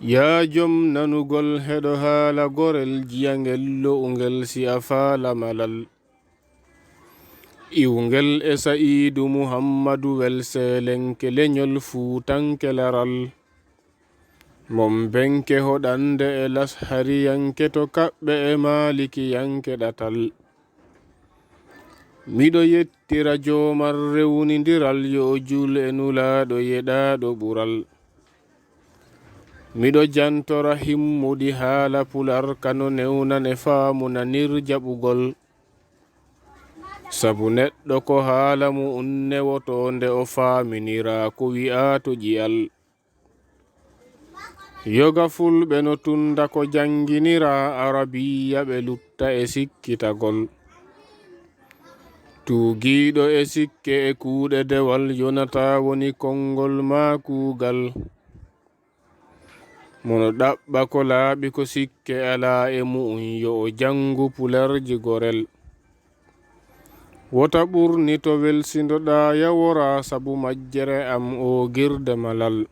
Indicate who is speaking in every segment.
Speaker 1: Ya jom nanugol heɗo haala gorel jiyangel lo'ungel si a faala malal. Iwngel e sa'idu muhammadu wel selenke lenyol fuutankelaral. Mom benke hoɗande e lashari yanke to kaɓɓe e maliki yanke ɗatal. Miɗo yettira jomar rewnindiral yo jul e nulaɗo yeɗaɗo ɓural. Miɗo jantora himmudi haala pular kano newnane faamu nanir jaɓugol. Sabu neɗɗo ko haala mu unnewoto nde o faaminira ko wi'ato ƴiyal. Yoga fulɓe no tunda ko janginira arabiya ɓe lutta e sikkitagol. Tugiɗo e sikke e kuuɗe dewal yonata woni kongol ma kuugal. Mono ɗaɓɓa ko laaɓi ko sikke ala e mu'un yo o jangu pularji gorel. Wota ɓurni to welsindoɗa yawora sabu majjere am o girde malal.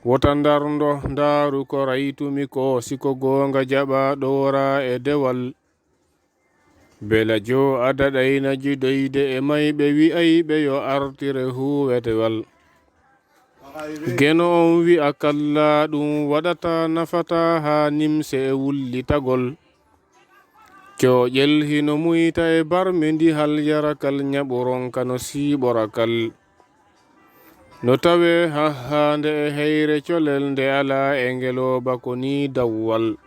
Speaker 1: Wota ndarndo ndaru ko raytumi ko siko gonga jaɓaɗo wora e dewal. Bela jo adaɗayna jidoyde e mayɓe wi'ayɓe yo artire huwetewal. Geno on wi'a kalla ɗum waɗata nafata ha nimse e wullitagol. Coƴel hino muyta e barme ndi hal yarakal nyaɓoronka no siɓorakal. No tawe hahande e heyre colel nde ala e ngeloba ko ni dawwal.